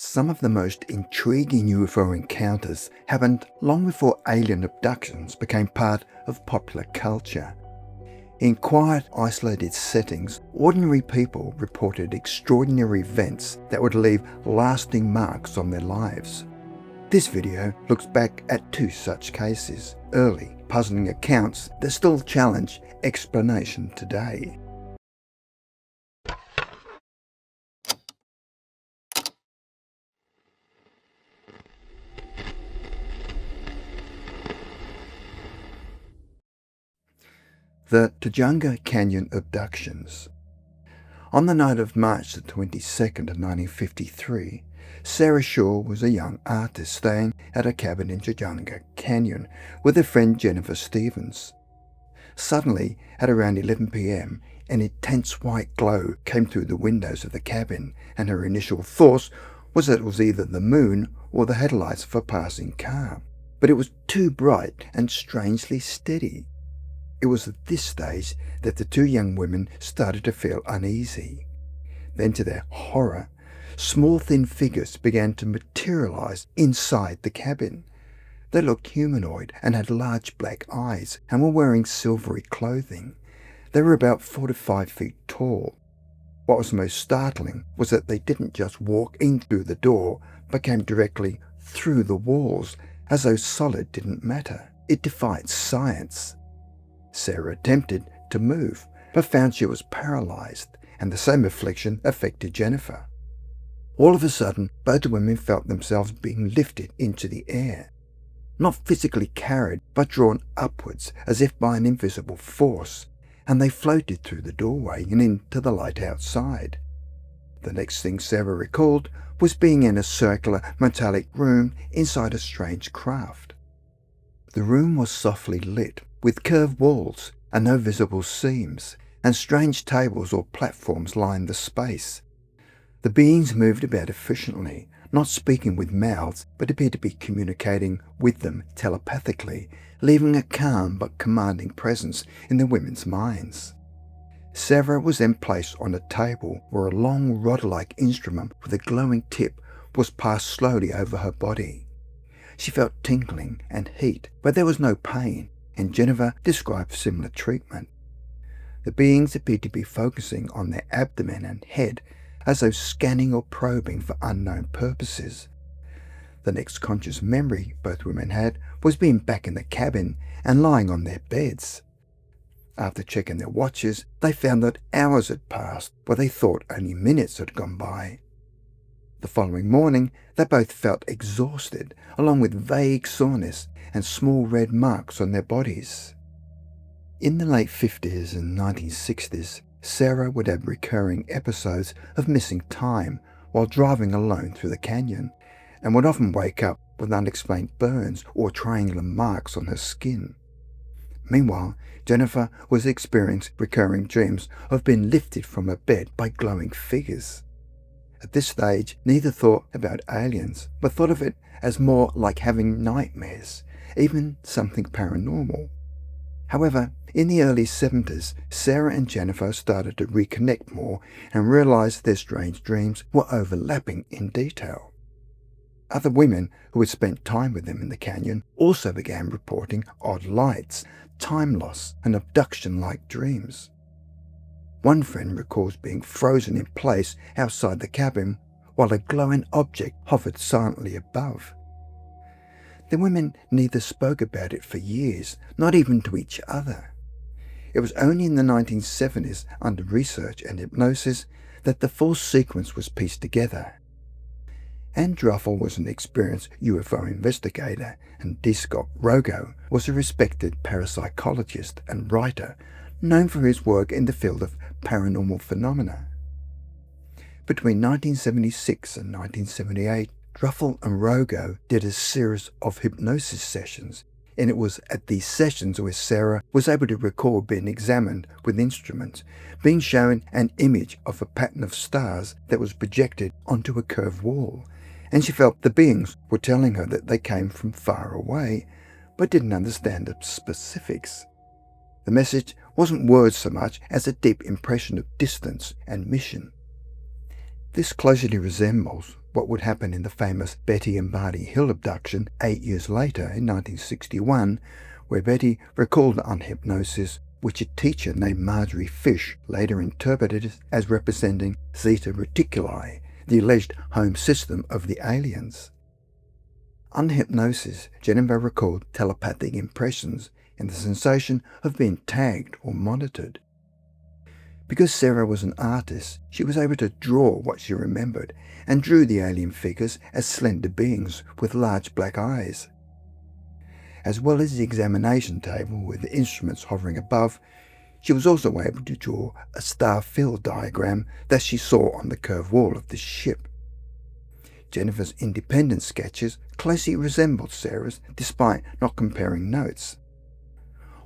Some of the most intriguing UFO encounters happened long before alien abductions became part of popular culture. In quiet, isolated settings, ordinary people reported extraordinary events that would leave lasting marks on their lives. This video looks back at two such cases, early, puzzling accounts that still challenge explanation today. The Tujunga Canyon Abductions. On the night of March the 22nd of 1953, Sarah Shaw was a young artist staying at a cabin in Tujunga Canyon with her friend Jennifer Stevens. Suddenly, at around 11 p.m, an intense white glow came through the windows of the cabin, and her initial thought was that it was either the moon or the headlights of a passing car. But it was too bright and strangely steady. It was at this stage that the two young women started to feel uneasy. Then, to their horror, small thin figures began to materialize inside the cabin. They looked humanoid and had large black eyes and were wearing silvery clothing. They were about 4 to 5 feet tall. What was most startling was that they didn't just walk in through the door, but came directly through the walls, as though solid didn't matter. It defied science. Sarah attempted to move, but found she was paralyzed, and the same affliction affected Jennifer. All of a sudden, both women felt themselves being lifted into the air. Not physically carried, but drawn upwards as if by an invisible force, and they floated through the doorway and into the light outside. The next thing Sarah recalled was being in a circular metallic room inside a strange craft. The room was softly lit, with curved walls and no visible seams, and strange tables or platforms lined the space. The beings moved about efficiently, not speaking with mouths, but appeared to be communicating with them telepathically, leaving a calm but commanding presence in the women's minds. Sarah was then placed on a table where a long rod-like instrument with a glowing tip was passed slowly over her body. She felt tingling and heat, but there was no pain, and Jennifer described similar treatment. The beings appeared to be focusing on their abdomen and head, as though scanning or probing for unknown purposes. The next conscious memory both women had was being back in the cabin and lying on their beds. After checking their watches, they found that hours had passed, where they thought only minutes had gone by. The following morning, they both felt exhausted, along with vague soreness and small red marks on their bodies. In the late 50s and 1960s, Sarah would have recurring episodes of missing time while driving alone through the canyon, and would often wake up with unexplained burns or triangular marks on her skin. Meanwhile, Jennifer was experiencing recurring dreams of being lifted from her bed by glowing figures. At this stage, neither thought about aliens, but thought of it as more like having nightmares, even something paranormal. However, in the early 70s, Sarah and Jennifer started to reconnect more and realized their strange dreams were overlapping in detail. Other women who had spent time with them in the canyon also began reporting odd lights, time loss, and abduction-like dreams. One friend recalls being frozen in place outside the cabin while a glowing object hovered silently above. The women neither spoke about it for years, not even to each other. It was only in the 1970s, under research and hypnosis, that the full sequence was pieced together. Druffel was an experienced UFO investigator, and D.Scott Rogo was a respected parapsychologist and writer, known for his work in the field of paranormal phenomena. Between 1976 and 1978, Druffel and Rogo did a series of hypnosis sessions, and it was at these sessions where Sarah was able to recall being examined with instruments, being shown an image of a pattern of stars that was projected onto a curved wall, and she felt the beings were telling her that they came from far away, but didn't understand the specifics. The message wasn't words so much as a deep impression of distance and mission. This closely resembles what would happen in the famous Betty and Barney Hill abduction 8 years later in 1961, where Betty recalled on hypnosis, which a teacher named Marjorie Fish later interpreted as representing Zeta Reticuli, the alleged home system of the aliens. On hypnosis, Jennifer recalled telepathic impressions and the sensation of being tagged or monitored. Because Sarah was an artist, she was able to draw what she remembered and drew the alien figures as slender beings with large black eyes. As well as the examination table with the instruments hovering above, she was also able to draw a star field diagram that she saw on the curved wall of the ship. Jennifer's independent sketches closely resembled Sarah's despite not comparing notes.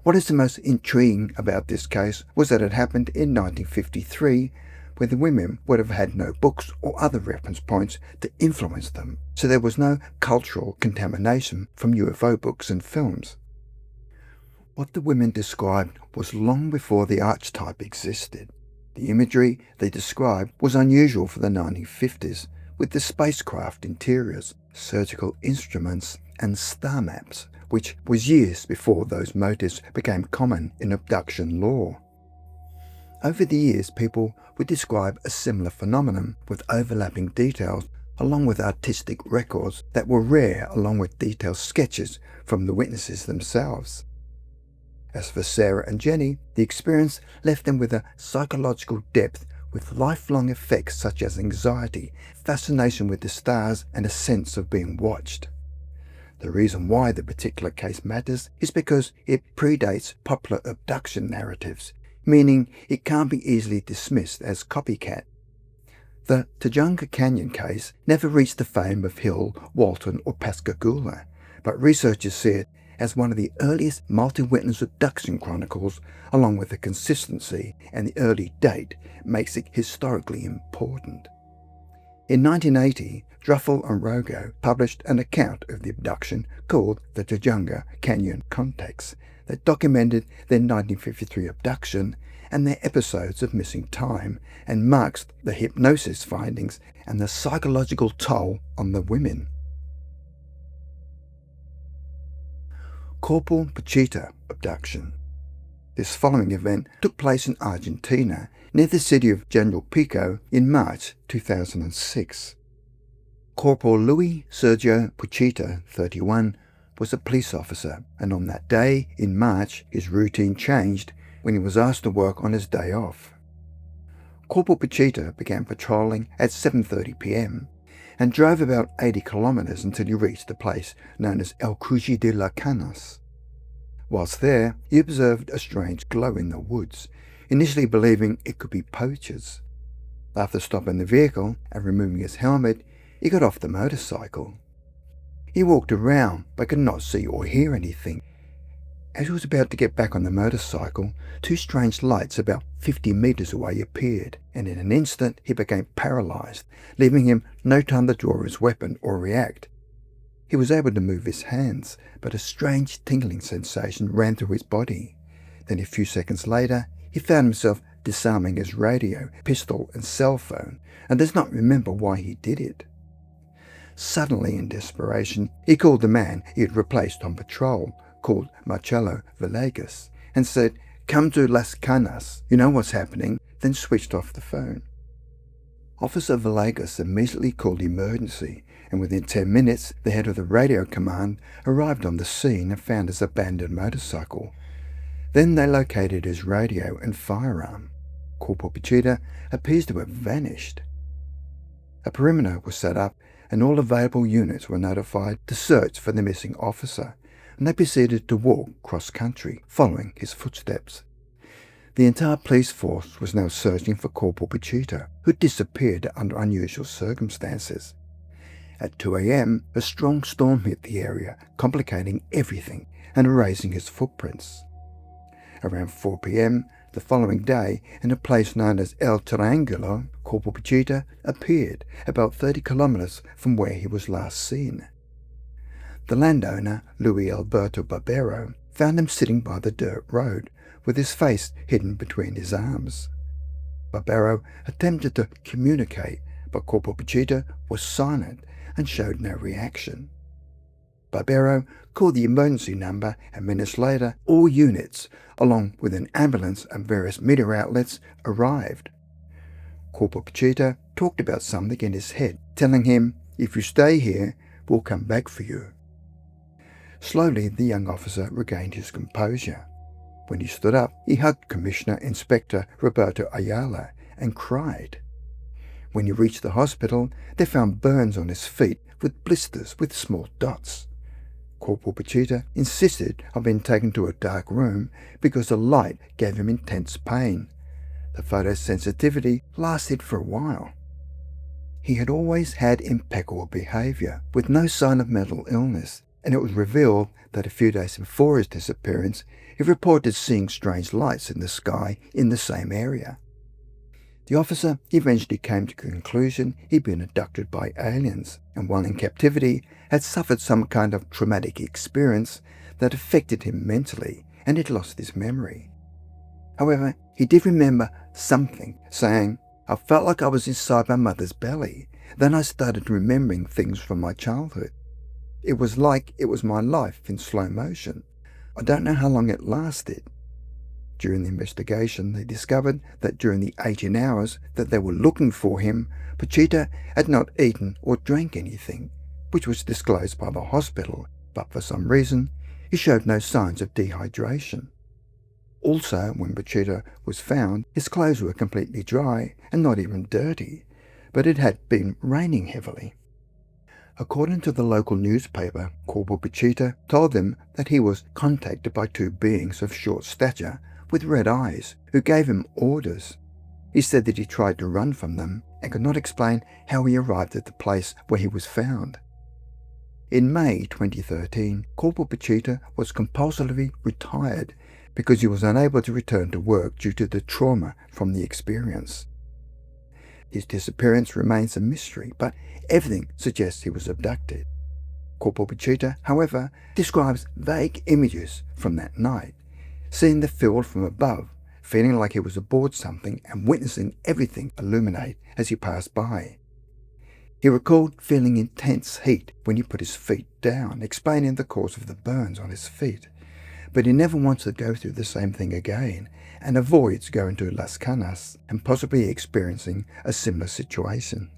What is the most intriguing about this case was that it happened in 1953, where the women would have had no books or other reference points to influence them, so there was no cultural contamination from UFO books and films. What the women described was long before the archetype existed. The imagery they described was unusual for the 1950s, with the spacecraft interiors, surgical instruments, and star maps, which was years before those motifs became common in abduction lore. Over the years, people would describe a similar phenomenon with overlapping details along with artistic records that were rare, along with detailed sketches from the witnesses themselves. As for Sarah and Jenny, the experience left them with a psychological depth with lifelong effects such as anxiety, fascination with the stars, and a sense of being watched. The reason why the particular case matters is because it predates popular abduction narratives, meaning it can't be easily dismissed as copycat. The Tujunga Canyon case never reached the fame of Hill, Walton, or Pascagoula, but researchers see it as one of the earliest multi-witness abduction chronicles, along with the consistency and the early date makes it historically important. In 1980, Druffel and Rogo published an account of the abduction called the Tujunga Canyon Contacts that documented their 1953 abduction and their episodes of missing time and marks the hypnosis findings and the psychological toll on the women. Corporal Pachita abduction. This following event took place in Argentina, near the city of General Pico, in March 2006. Corporal Luis Sergio Pachita, 31, was a police officer, and on that day, in March, his routine changed when he was asked to work on his day off. Corporal Pachita began patrolling at 7:30 p.m. and drove about 80 kilometers until he reached a place known as El Cruji de las Canas. Whilst there, he observed a strange glow in the woods, initially believing it could be poachers. After stopping the vehicle and removing his helmet, he got off the motorcycle. He walked around but could not see or hear anything. As he was about to get back on the motorcycle, two strange lights about 50 meters away appeared, and in an instant he became paralyzed, leaving him no time to draw his weapon or react. He was able to move his hands, but a strange tingling sensation ran through his body. Then a few seconds later, he found himself disarming his radio, pistol and cell phone, and does not remember why he did it. Suddenly, in desperation, he called the man he had replaced on patrol, called Marcelo Villegas, and said, "Come to Las Canas, you know what's happening," then switched off the phone. Officer Villegas immediately called emergency, and within 10 minutes, the head of the radio command arrived on the scene and found his abandoned motorcycle. Then they located his radio and firearm. Corporal Pachita appears to have vanished. A perimeter was set up, and all available units were notified to search for the missing officer, and they proceeded to walk cross-country, following his footsteps. The entire police force was now searching for Corporal Pachita, who disappeared under unusual circumstances. At 2 a.m, a strong storm hit the area, complicating everything and erasing his footprints. Around 4 p.m, the following day, in a place known as El Triangulo, Corporal Pachita appeared about 30 kilometers from where he was last seen. The landowner, Luis Alberto Barbero, found him sitting by the dirt road, with his face hidden between his arms. Barbero attempted to communicate, but Corporal Pachita was silent and showed no reaction. Barbero called the emergency number, and minutes later all units, along with an ambulance and various media outlets, arrived. Corporal Pachita talked about something in his head, telling him, "If you stay here, we'll come back for you." Slowly the young officer regained his composure. When he stood up, he hugged Commissioner Inspector Roberto Ayala and cried. When he reached the hospital, they found burns on his feet with blisters with small dots. Corporal Pachita insisted on being taken to a dark room because the light gave him intense pain. The photosensitivity lasted for a while. He had always had impeccable behaviour, with no sign of mental illness, and it was revealed that a few days before his disappearance, he reported seeing strange lights in the sky in the same area. The officer eventually came to the conclusion he'd been abducted by aliens, and while in captivity had suffered some kind of traumatic experience that affected him mentally, and he'd lost his memory. However, he did remember something, saying, "I felt like I was inside my mother's belly. Then I started remembering things from my childhood. It was like it was my life in slow motion. I don't know how long it lasted." During the investigation, they discovered that during the 18 hours that they were looking for him, Pachita had not eaten or drank anything, which was disclosed by the hospital, but for some reason, he showed no signs of dehydration. Also, when Pachita was found, his clothes were completely dry and not even dirty, but it had been raining heavily. According to the local newspaper, Corporal Pachita told them that he was contacted by two beings of short stature with red eyes who gave him orders. He said that he tried to run from them and could not explain how he arrived at the place where he was found. In May 2013, Corporal Pachita was compulsorily retired because he was unable to return to work due to the trauma from the experience. His disappearance remains a mystery, but everything suggests he was abducted. Corporal Pachita, however, describes vague images from that night, seeing the field from above, feeling like he was aboard something and witnessing everything illuminate as he passed by. He recalled feeling intense heat when he put his feet down, explaining the cause of the burns on his feet. But he never wants to go through the same thing again and avoids going to Las Canas and possibly experiencing a similar situation.